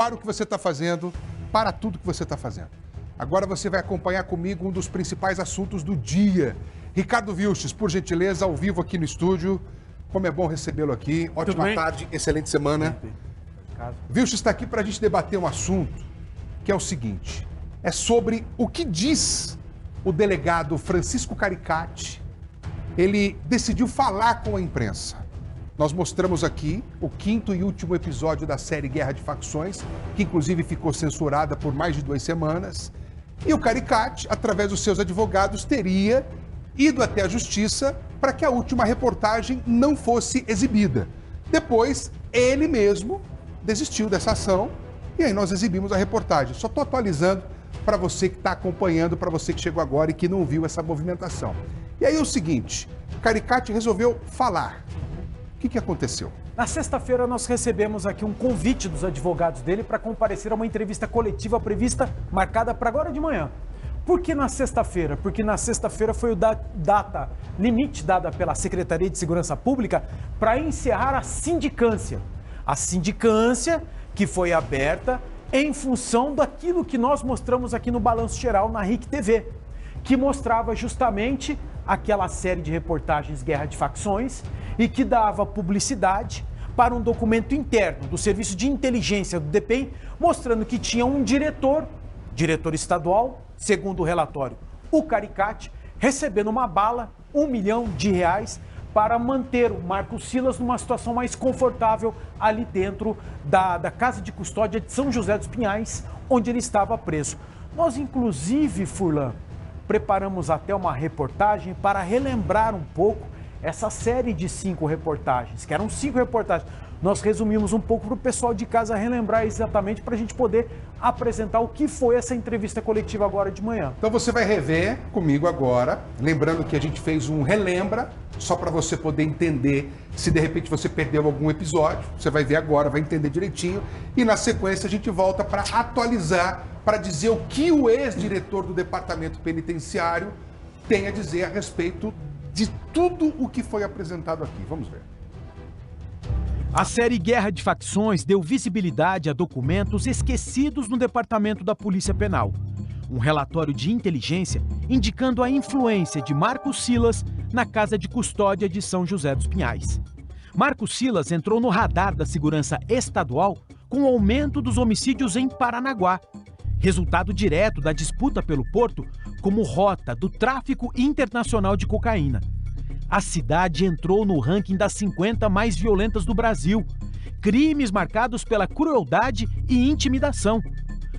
Para o que você está fazendo, para tudo que você está fazendo. Agora você vai acompanhar comigo um dos principais assuntos do dia. Ricardo Vilches, por gentileza, ao vivo aqui no estúdio. Como é bom recebê-lo aqui. Ótima tarde, excelente semana. Vilches está aqui para a gente debater um assunto que é o seguinte. É sobre o que diz o delegado Francisco Caricati. Ele decidiu falar com a imprensa. Nós mostramos aqui o 5º e último episódio da série Guerra de Facções, que inclusive ficou censurada por mais de 2 semanas. E o Caricati, através dos seus advogados, teria ido até a justiça para que a última reportagem não fosse exibida. Depois, ele mesmo desistiu dessa ação e aí nós exibimos a reportagem. Só estou atualizando para você que está acompanhando, para você que chegou agora e que não viu essa movimentação. E aí é o seguinte, Caricati resolveu falar. O que aconteceu? Na sexta-feira nós recebemos aqui um convite dos advogados dele para comparecer a uma entrevista coletiva prevista, marcada para agora de manhã. Por que na sexta-feira? Porque na sexta-feira foi o data limite dada pela Secretaria de Segurança Pública para encerrar a sindicância. A sindicância que foi aberta em função daquilo que nós mostramos aqui no Balanço Geral na RIC TV, que mostrava justamente aquela série de reportagens Guerra de Facções e que dava publicidade para um documento interno do Serviço de Inteligência do DEPEN, mostrando que tinha um diretor estadual, segundo o relatório, o Caricati, recebendo uma bala, R$1 milhão, para manter o Marcos Silas numa situação mais confortável ali dentro da Casa de Custódia de São José dos Pinhais, onde ele estava preso. Nós, inclusive, Furlan, preparamos até uma reportagem para relembrar um pouco essa série de 5 reportagens, que eram 5 reportagens. Nós resumimos um pouco para o pessoal de casa relembrar exatamente para a gente poder apresentar o que foi essa entrevista coletiva agora de manhã. Então você vai rever comigo agora, lembrando que a gente fez um relembra, só para você poder entender se de repente você perdeu algum episódio. Você vai ver agora, vai entender direitinho. E na sequência a gente volta para atualizar, para dizer o que o ex-diretor do Departamento Penitenciário tem a dizer a respeito de tudo o que foi apresentado aqui. Vamos ver. A série Guerra de Facções deu visibilidade a documentos esquecidos no Departamento da Polícia Penal. Um relatório de inteligência indicando a influência de Marcos Silas na Casa de Custódia de São José dos Pinhais. Marcos Silas entrou no radar da segurança estadual com o aumento dos homicídios em Paranaguá, resultado direto da disputa pelo porto como rota do tráfico internacional de cocaína. A cidade entrou no ranking das 50 mais violentas do Brasil. Crimes marcados pela crueldade e intimidação.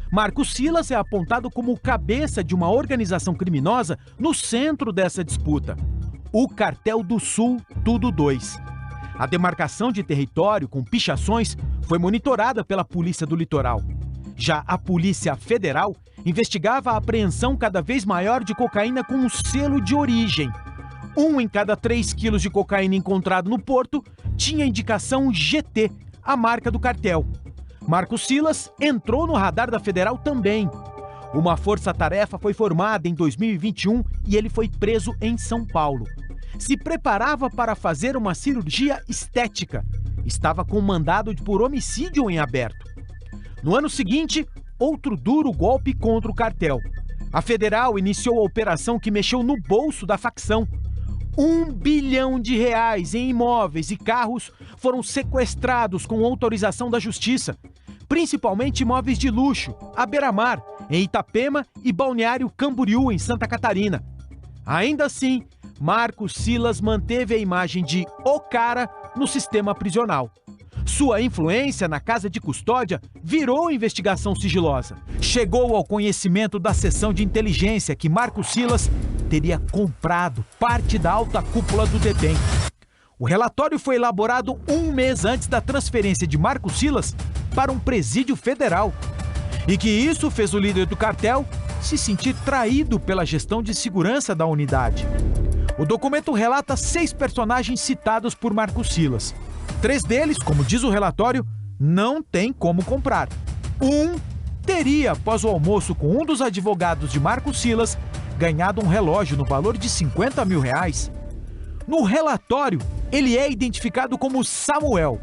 Marcos Silas é apontado como o cabeça de uma organização criminosa no centro dessa disputa. O Cartel do Sul Tudo 2. A demarcação de território com pichações foi monitorada pela Polícia do Litoral. Já a Polícia Federal investigava a apreensão cada vez maior de cocaína com um selo de origem. 1 em cada 3 quilos de cocaína encontrado no porto tinha indicação GT, a marca do cartel. Marcos Silas entrou no radar da Federal também. Uma força-tarefa foi formada em 2021 e ele foi preso em São Paulo. Se preparava para fazer uma cirurgia estética. Estava com mandado por homicídio em aberto. No ano seguinte, outro duro golpe contra o cartel. A Federal iniciou a operação que mexeu no bolso da facção. R$1 bilhão em imóveis e carros foram sequestrados com autorização da Justiça, principalmente imóveis de luxo, à beira-mar, em Itapema e Balneário Camboriú, em Santa Catarina. Ainda assim, Marcos Silas manteve a imagem de o cara no sistema prisional. Sua influência na Casa de Custódia virou investigação sigilosa. Chegou ao conhecimento da seção de inteligência que Marcos Silas teria comprado parte da alta cúpula do DEPEN. O relatório foi elaborado 1 mês antes da transferência de Marcos Silas para um presídio federal. E que isso fez o líder do cartel se sentir traído pela gestão de segurança da unidade. O documento relata 6 personagens citados por Marcos Silas. 3 deles, como diz o relatório, não tem como comprar. Um teria, após o almoço com um dos advogados de Marcos Silas, ganhado um relógio no valor de R$50 mil. No relatório, ele é identificado como Samuel.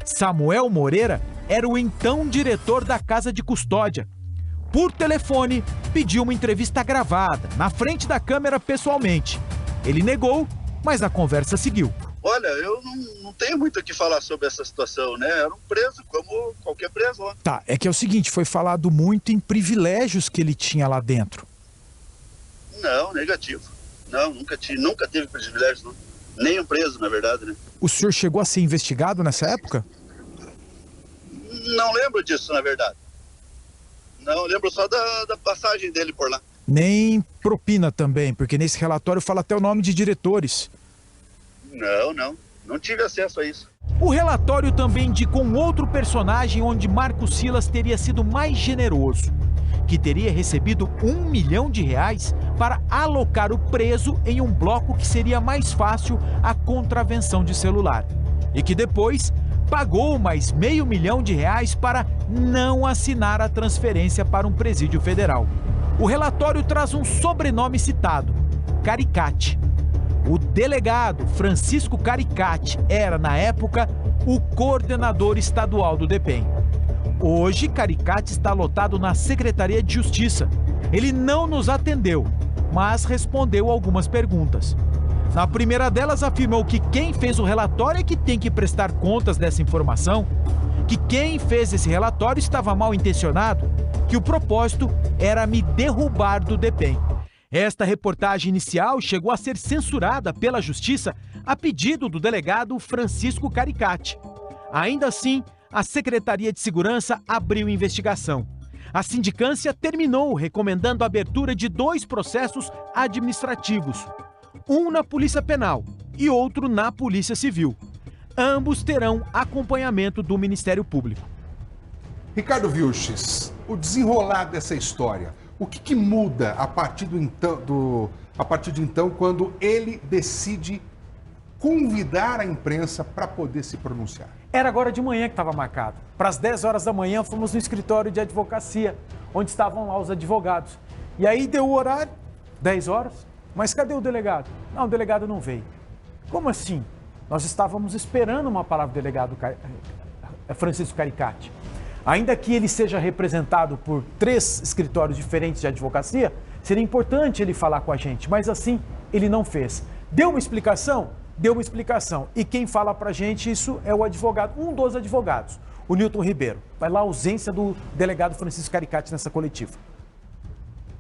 Samuel Moreira era o então diretor da casa de custódia. Por telefone, pediu uma entrevista gravada, na frente da câmera pessoalmente. Ele negou, mas a conversa seguiu. Olha, eu não tenho muito o que falar sobre essa situação, né? Era um preso, como qualquer preso lá. Tá, é que é o seguinte, foi falado muito em privilégios que ele tinha lá dentro. Não, negativo. Não, nunca teve privilégio, não. Nem um preso, na verdade, né? O senhor chegou a ser investigado nessa época? Não lembro disso, na verdade. Não, lembro só da passagem dele por lá. Nem propina também, porque nesse relatório fala até o nome de diretores. Não tive acesso a isso. O relatório também indicou um outro personagem onde Marco Silas teria sido mais generoso, que teria recebido R$1 milhão para alocar o preso em um bloco que seria mais fácil a contravenção de celular, e que depois pagou mais R$500 mil para não assinar a transferência para um presídio federal. O relatório traz um sobrenome citado, Caricati. O delegado Francisco Caricati era, na época, o coordenador estadual do DEPEN. Hoje, Caricati está lotado na Secretaria de Justiça. Ele não nos atendeu, mas respondeu algumas perguntas. Na primeira delas, afirmou que quem fez o relatório é que tem que prestar contas dessa informação, que quem fez esse relatório estava mal intencionado, que o propósito era me derrubar do DEPEN. Esta reportagem inicial chegou a ser censurada pela Justiça a pedido do delegado Francisco Caricati. Ainda assim, a Secretaria de Segurança abriu investigação. A sindicância terminou recomendando a abertura de 2 processos administrativos, um na Polícia Penal e outro na Polícia Civil. Ambos terão acompanhamento do Ministério Público. Ricardo Vilches, o desenrolar dessa história, o que muda a partir de então, quando ele decide convidar a imprensa para poder se pronunciar? Era agora de manhã que estava marcado. Para as 10 horas da manhã, fomos no escritório de advocacia, onde estavam lá os advogados. E aí deu o horário, 10 horas, mas cadê o delegado? Não, o delegado não veio. Como assim? Nós estávamos esperando uma palavra do delegado Francisco Caricati. Ainda que ele seja representado por 3 escritórios diferentes de advocacia, seria importante ele falar com a gente, mas assim ele não fez. Deu uma explicação? Deu uma explicação. E quem fala pra gente isso é o advogado, um dos advogados, o Newton Ribeiro. Vai lá a ausência do delegado Francisco Caricati nessa coletiva.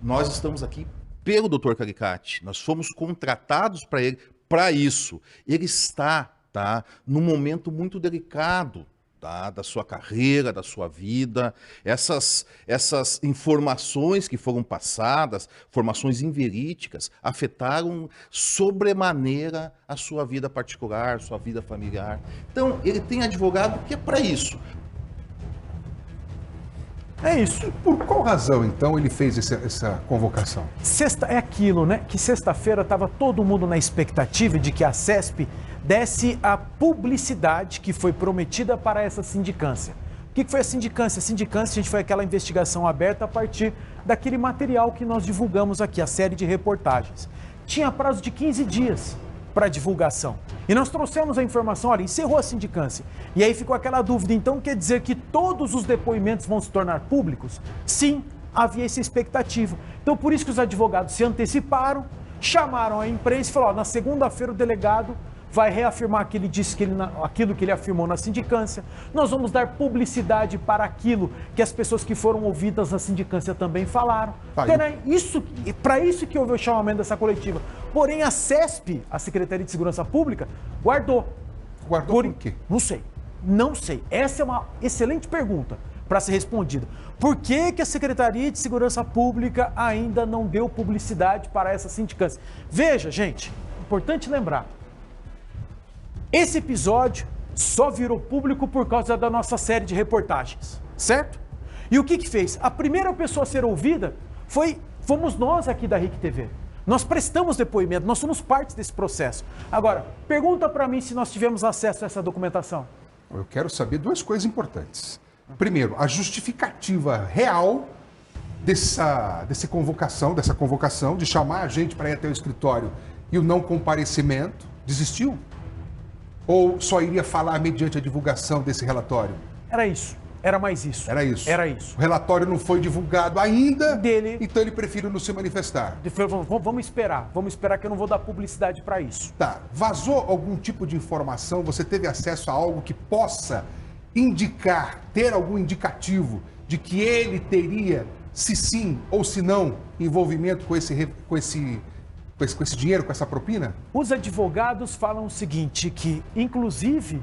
Nós estamos aqui pelo Dr. Caricati. Nós fomos contratados para isso. Ele está, num momento muito delicado, da sua carreira, da sua vida. Essas informações que foram passadas, informações inverídicas, afetaram sobremaneira a sua vida particular, sua vida familiar. Então, ele tem advogado que é para isso. É isso. E por qual razão, então, ele fez essa convocação? É aquilo, né? Que sexta-feira estava todo mundo na expectativa de que a CESP desse a publicidade que foi prometida para essa sindicância. O que foi a sindicância? A sindicância, gente, foi aquela investigação aberta a partir daquele material que nós divulgamos aqui, a série de reportagens. Tinha prazo de 15 dias para divulgação. E nós trouxemos a informação, olha, encerrou a sindicância. E aí ficou aquela dúvida, então quer dizer que todos os depoimentos vão se tornar públicos? Sim, havia essa expectativa. Então por isso que os advogados se anteciparam, chamaram a imprensa e falaram, na segunda-feira o delegado vai reafirmar que ele disse aquilo que ele afirmou na sindicância. Nós vamos dar publicidade para aquilo que as pessoas que foram ouvidas na sindicância também falaram. Então, para isso que houve o chamamento dessa coletiva. Porém, a CESP, a Secretaria de Segurança Pública, guardou. Guardou por quê? Não sei. Não sei. Essa é uma excelente pergunta para ser respondida. Por que a Secretaria de Segurança Pública ainda não deu publicidade para essa sindicância? Veja, gente, importante lembrar. Esse episódio só virou público por causa da nossa série de reportagens, certo? E o que fez? A primeira pessoa a ser ouvida fomos nós aqui da RIC TV. Nós prestamos depoimento, nós somos parte desse processo. Agora, pergunta para mim se nós tivemos acesso a essa documentação. Eu quero saber 2 coisas importantes. Primeiro, a justificativa real dessa convocação, de chamar a gente para ir até o escritório e o não comparecimento. Desistiu? Ou só iria falar mediante a divulgação desse relatório? Era isso. Era mais isso. Era isso. Era isso. O relatório não foi divulgado ainda, Dele. então ele prefere não se manifestar. Ele falou, vamos esperar que eu não vou dar publicidade para isso. Tá. Vazou algum tipo de informação? Você teve acesso a algo que possa indicar, ter algum indicativo de que ele teria, se sim ou se não, envolvimento com esse dinheiro, com essa propina? Os advogados falam o seguinte, que inclusive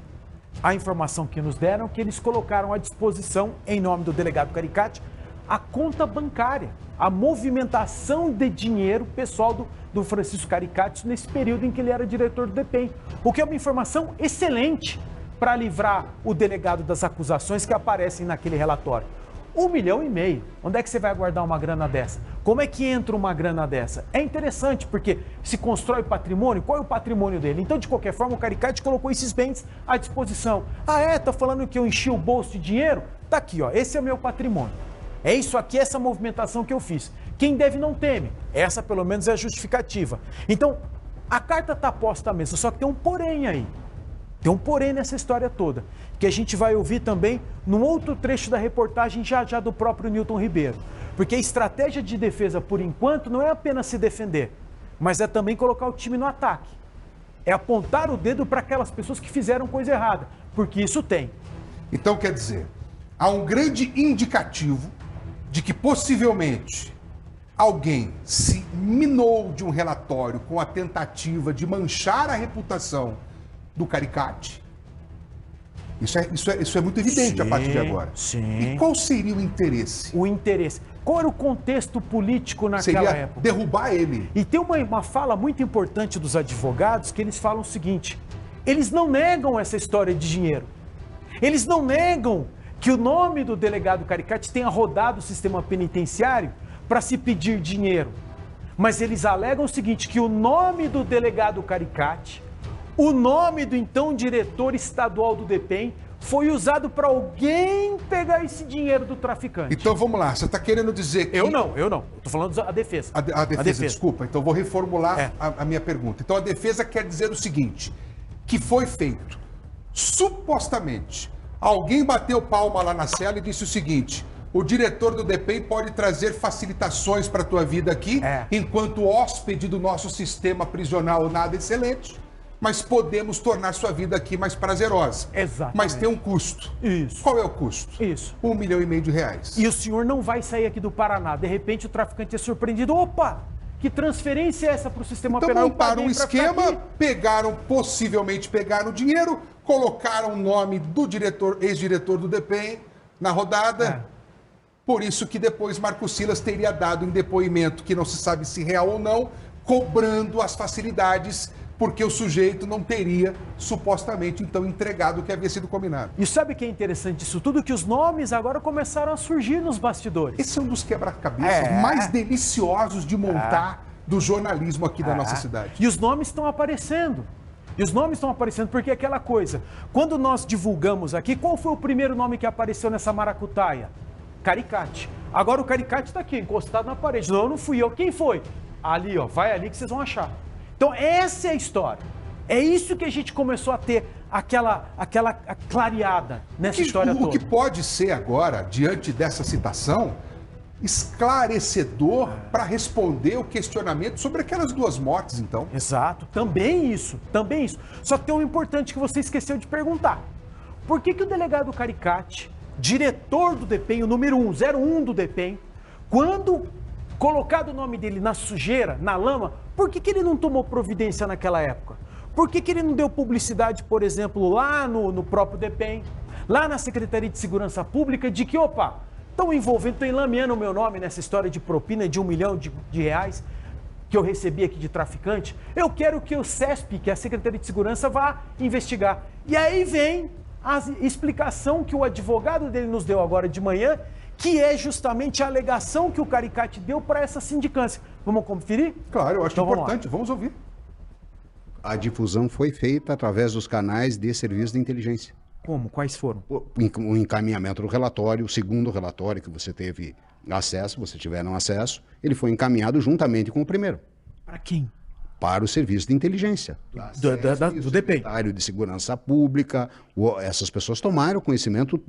a informação que nos deram é que eles colocaram à disposição, em nome do delegado Caricati, a conta bancária, a movimentação de dinheiro pessoal do Francisco Caricati nesse período em que ele era diretor do DEPEN. O que é uma informação excelente para livrar o delegado das acusações que aparecem naquele relatório. 1,5 milhão. Onde é que você vai guardar uma grana dessa? Como é que entra uma grana dessa? É interessante, porque se constrói patrimônio, qual é o patrimônio dele? Então, de qualquer forma, o Caricati colocou esses bens à disposição. Ah, é? Tá falando que eu enchi o bolso de dinheiro? Tá aqui, ó. Esse é o meu patrimônio. É isso aqui, essa movimentação que eu fiz. Quem deve não teme. Essa, pelo menos, é a justificativa. Então, a carta tá posta à mesa, só que tem um porém aí. Tem um porém nessa história toda, que a gente vai ouvir também num outro trecho da reportagem já do próprio Newton Ribeiro. Porque a estratégia de defesa, por enquanto, não é apenas se defender, mas é também colocar o time no ataque. É apontar o dedo para aquelas pessoas que fizeram coisa errada, porque isso tem. Então, quer dizer, há um grande indicativo de que possivelmente alguém se minou de um relatório com a tentativa de manchar a reputação do Caricati. Isso é muito evidente, sim, a partir de agora. Sim. E qual seria o interesse? O interesse. Qual era o contexto político naquela época? Derrubar ele. E tem uma fala muito importante dos advogados que eles falam o seguinte: eles não negam essa história de dinheiro. Eles não negam que o nome do delegado Caricati tenha rodado o sistema penitenciário para se pedir dinheiro. Mas eles alegam o seguinte, que o nome do delegado Caricati, o nome do então diretor estadual do DEPEN foi usado para alguém pegar esse dinheiro do traficante. Então vamos lá, você está querendo dizer que... Eu não. Eu estou falando da defesa. A defesa, desculpa, então vou reformular a minha pergunta. Então a defesa quer dizer o seguinte, que foi feito, supostamente, alguém bateu palma lá na cela e disse o seguinte: o diretor do DEPEN pode trazer facilitações para a tua vida aqui, enquanto hóspede do nosso sistema prisional nada excelente, mas podemos tornar sua vida aqui mais prazerosa. Exatamente. Mas tem um custo. Isso. Qual é o custo? Isso. R$1,5 milhão. E o senhor não vai sair aqui do Paraná. De repente o traficante é surpreendido. Opa! Que transferência é essa para o sistema penal? Então montaram um esquema, possivelmente pegaram o dinheiro, colocaram o nome do ex-diretor do DEPEN na rodada. Por isso que depois Marco Silas teria dado em depoimento, que não se sabe se real ou não, cobrando as facilidades, porque o sujeito não teria, supostamente, então, entregado o que havia sido combinado. E sabe o que é interessante disso tudo? Que os nomes agora começaram a surgir nos bastidores. Esse é um dos quebra-cabeças mais deliciosos de montar do jornalismo aqui da nossa cidade. E os nomes estão aparecendo. Porque é aquela coisa, quando nós divulgamos aqui, qual foi o primeiro nome que apareceu nessa maracutaia? Caricati. Agora o Caricati está aqui, encostado na parede. Não fui eu. Quem foi? Ali, ó. Vai ali que vocês vão achar. Então, essa é a história. É isso que a gente começou a ter aquela clareada nessa história toda. O que pode ser agora, diante dessa citação, esclarecedor para responder o questionamento sobre aquelas duas mortes, então. Exato. Também isso. Só que tem um importante que você esqueceu de perguntar. Por que o delegado Caricati, diretor do DEPEN, o número 01 do DEPEN, quando colocado o nome dele na sujeira, na lama, por que ele não tomou providência naquela época? Por que ele não deu publicidade, por exemplo, lá no próprio DEPEN, lá na Secretaria de Segurança Pública, de que, opa, estão enlameando o meu nome nessa história de propina de R$1 milhão de reais que eu recebi aqui de traficante? Eu quero que o CESP, que é a Secretaria de Segurança, vá investigar. E aí vem a explicação que o advogado dele nos deu agora de manhã, que é justamente a alegação que o Caricati deu para essa sindicância. Vamos conferir? Claro, eu acho importante. Vamos ouvir. A difusão foi feita através dos canais de serviço de inteligência. Como? Quais foram? O encaminhamento do relatório, o segundo relatório que você teve acesso, você tiveram acesso, ele foi encaminhado juntamente com o primeiro. Para quem? para o serviço de inteligência. Do DPEM. Secretário de Segurança Pública, essas pessoas tomaram conhecimento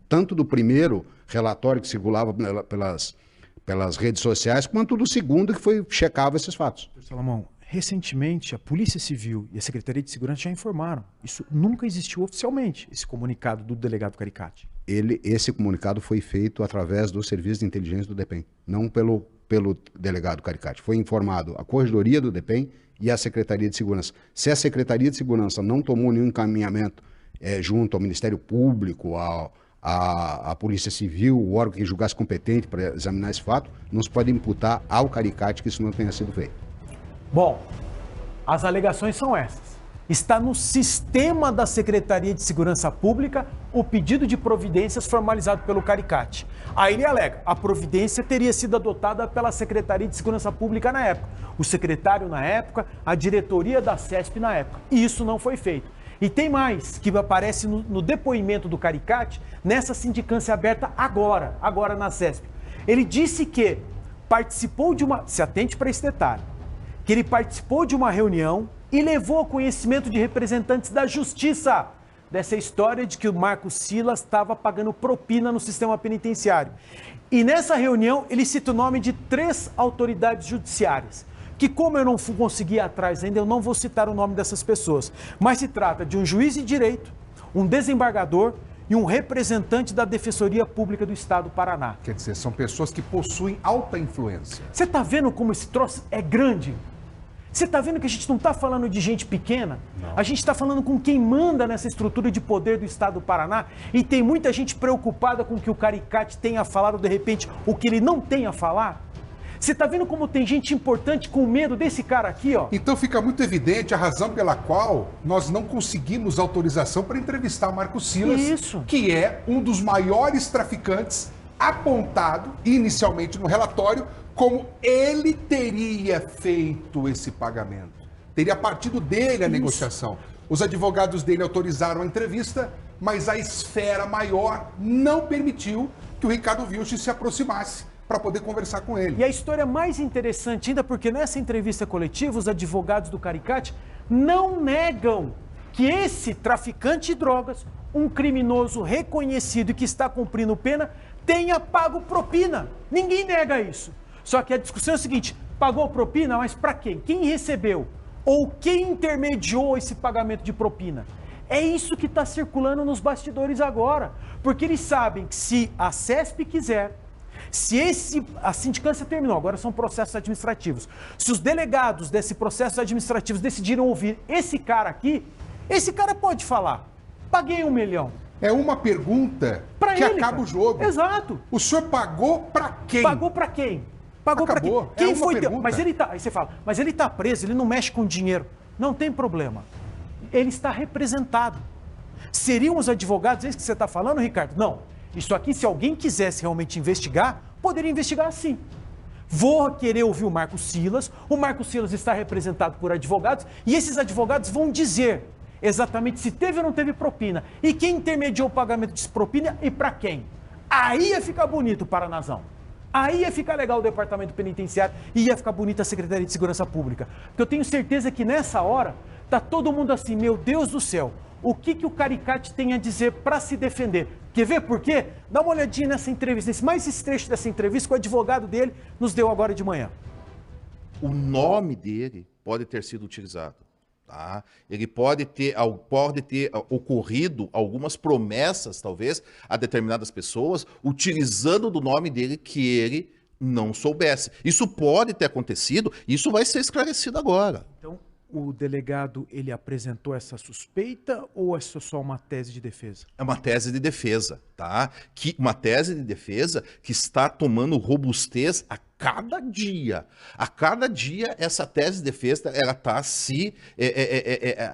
tanto do primeiro relatório que circulava pelas redes sociais, quanto do segundo que checava esses fatos. Salomão, recentemente a Polícia Civil e a Secretaria de Segurança já informaram. Isso nunca existiu oficialmente, esse comunicado do delegado Caricati. Esse comunicado foi feito através do Serviço de Inteligência do DPEM, não pelo delegado Caricati. Foi informado a Corregedoria do DPEM e a Secretaria de Segurança. Se a Secretaria de Segurança não tomou nenhum encaminhamento junto ao Ministério Público, à Polícia Civil, o órgão que julgasse competente para examinar esse fato, não se pode imputar ao Caricati que isso não tenha sido feito. Bom, as alegações são essas. Está no sistema da Secretaria de Segurança Pública o pedido de providências formalizado pelo Caricati. Aí ele alega, a providência teria sido adotada pela Secretaria de Segurança Pública na época, o secretário na época, a diretoria da CESP na época. E isso não foi feito. E tem mais, que aparece no depoimento do Caricati, nessa sindicância aberta agora na CESP. Ele disse que participou de uma... Se atente para esse detalhe. Que ele participou de uma reunião e levou ao conhecimento de representantes da Justiça dessa história de que o Marcos Silas estava pagando propina no sistema penitenciário. E nessa reunião ele cita o nome de 3 autoridades judiciárias, que como eu não consegui ir atrás ainda, eu não vou citar o nome dessas pessoas, mas se trata de um juiz de direito, um desembargador e um representante da Defensoria Pública do Estado do Paraná. Quer dizer, são pessoas que possuem alta influência. Você está vendo como esse troço é grande? Você está vendo que a gente não está falando de gente pequena? Não. A gente está falando com quem manda nessa estrutura de poder do Estado do Paraná, e tem muita gente preocupada com o que o Caricati tenha falado, de repente, o que ele não tem a falar. Você está vendo como tem gente importante com medo desse cara aqui, ó? Então fica muito evidente a razão pela qual nós não conseguimos autorização para entrevistar o Marcos Silas, que é um dos maiores traficantes apontado inicialmente no relatório como ele teria feito esse pagamento. Teria partido dele a negociação. Os advogados dele autorizaram a entrevista, mas a esfera maior não permitiu que o Ricardo Vilches se aproximasse para poder conversar com ele. E a história mais interessante ainda, porque nessa entrevista coletiva, os advogados do Caricati não negam que esse traficante de drogas, um criminoso reconhecido e que está cumprindo pena, tenha pago propina. Ninguém nega isso. Só que a discussão é a seguinte, pagou propina, mas para quem? Quem recebeu? Ou quem intermediou esse pagamento de propina? É isso que está circulando nos bastidores agora. Porque eles sabem que se a CESP quiser, a sindicância terminou, agora são processos administrativos. Se os delegados desse processo administrativo decidiram ouvir esse cara aqui, esse cara pode falar, paguei 1 milhão. É uma pergunta pra que ele, acaba o jogo. Exato. O senhor pagou para quem? Pagou para quem? Pagou para quem? Quem foi? Mas ele tá, aí você fala, mas ele tá preso, ele não mexe com dinheiro. Não tem problema. Ele está representado. Seriam os advogados, é isso que você está falando, Ricardo? Não. Isso aqui, se alguém quisesse realmente investigar, poderia investigar sim. Vou querer ouvir o Marcos Silas está representado por advogados, e esses advogados vão dizer exatamente se teve ou não teve propina, e quem intermediou o pagamento de propina e para quem. Aí ia ficar bonito o Paranazão. Aí ia ficar legal o Departamento Penitenciário e ia ficar bonita a Secretaria de Segurança Pública. Porque eu tenho certeza que nessa hora tá todo mundo assim, meu Deus do céu, o que o Caricati tem a dizer para se defender? Quer ver por quê? Dá uma olhadinha nessa entrevista, esse trecho dessa entrevista que o advogado dele nos deu agora de manhã. O nome dele pode ter sido utilizado. Tá? Ele pode ter ocorrido algumas promessas, talvez, a determinadas pessoas, utilizando do nome dele que ele não soubesse. Isso pode ter acontecido, isso vai ser esclarecido agora. Então, o delegado, ele apresentou essa suspeita ou é só uma tese de defesa? É uma tese de defesa, tá? Uma tese de defesa que está tomando robustez a cada dia. A cada dia, essa tese de defesa, ela está se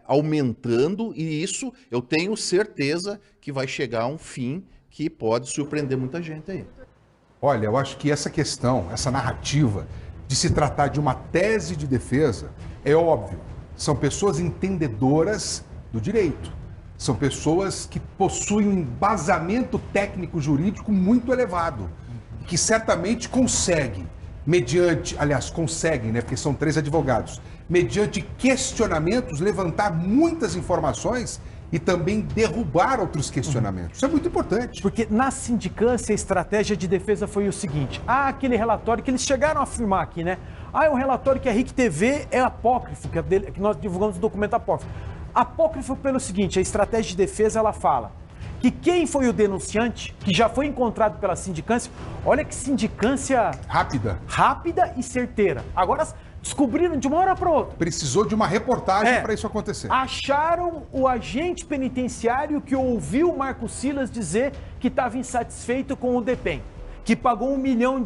aumentando, e isso eu tenho certeza que vai chegar a um fim que pode surpreender muita gente aí. Olha, eu acho que essa questão, essa narrativa de se tratar de uma tese de defesa, é óbvio. São pessoas entendedoras do direito. São pessoas que possuem um embasamento técnico-jurídico muito elevado, que certamente conseguem mediante, aliás, conseguem, né, porque são 3 advogados, mediante questionamentos, levantar muitas informações e também derrubar outros questionamentos. Isso é muito importante. Porque na sindicância a estratégia de defesa foi o seguinte: aquele relatório que eles chegaram a afirmar aqui, né? É um relatório que a RIC TV é apócrifo, que nós divulgamos o documento apócrifo. Apócrifo pelo seguinte: a estratégia de defesa, ela fala que quem foi o denunciante, que já foi encontrado pela sindicância, olha que sindicância rápida e certeira. Agora descobriram de uma hora para outra. Precisou de uma reportagem para isso acontecer. Acharam o agente penitenciário que ouviu o Marco Silas dizer que estava insatisfeito com o DEPEN, que pagou R$1 milhão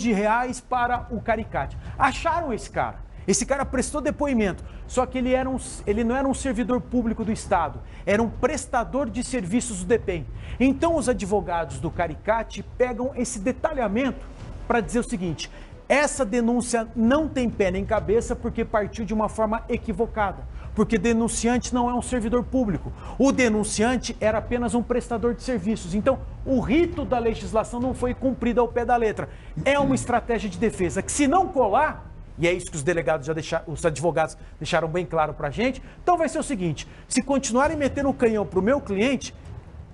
para o Caricati. Acharam esse cara. Esse cara prestou depoimento, só que ele não era um servidor público do Estado, era um prestador de serviços do DEPEN. Então os advogados do Caricati pegam esse detalhamento para dizer o seguinte: essa denúncia não tem pé nem cabeça porque partiu de uma forma equivocada, porque denunciante não é um servidor público, o denunciante era apenas um prestador de serviços. Então o rito da legislação não foi cumprido ao pé da letra. É uma estratégia de defesa que, se não colar, e é isso que os delegados os advogados deixaram bem claro pra gente, então vai ser o seguinte: se continuarem metendo o canhão pro meu cliente,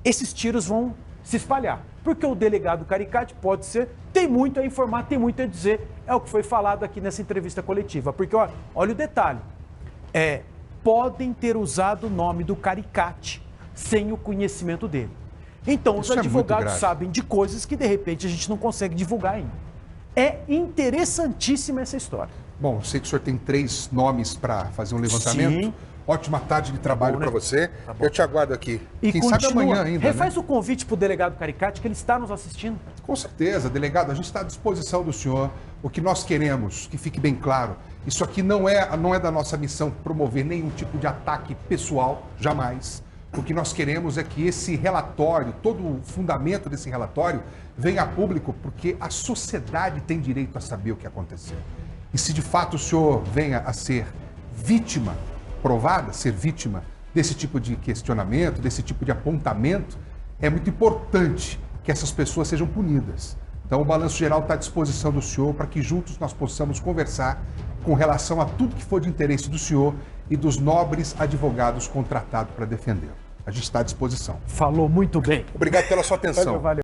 esses tiros vão se espalhar. Porque o delegado Caricati tem muito a informar, tem muito a dizer, é o que foi falado aqui nessa entrevista coletiva. Porque olha o detalhe, podem ter usado o nome do Caricati sem o conhecimento dele. Então os advogados sabem de coisas que de repente a gente não consegue divulgar ainda. É interessantíssima essa história. Bom, eu sei que o senhor tem 3 nomes para fazer um levantamento. Sim. Ótima tarde de trabalho para você. Tá, eu te aguardo aqui. E quem sabe amanhã ainda. Refaz o convite para o delegado Caricati, que ele está nos assistindo. Com certeza, delegado. A gente está à disposição do senhor. O que nós queremos, que fique bem claro, isso aqui não é da nossa missão promover nenhum tipo de ataque pessoal, jamais. O que nós queremos é que esse relatório, todo o fundamento desse relatório, venha a público, porque a sociedade tem direito a saber o que aconteceu. E se de fato o senhor venha a ser vítima, provada ser vítima desse tipo de questionamento, desse tipo de apontamento, é muito importante que essas pessoas sejam punidas. Então o Balanço Geral está à disposição do senhor para que juntos nós possamos conversar com relação a tudo que for de interesse do senhor e dos nobres advogados contratados para defendê-lo. A gente está à disposição. Falou muito bem. Obrigado pela sua atenção. Valeu.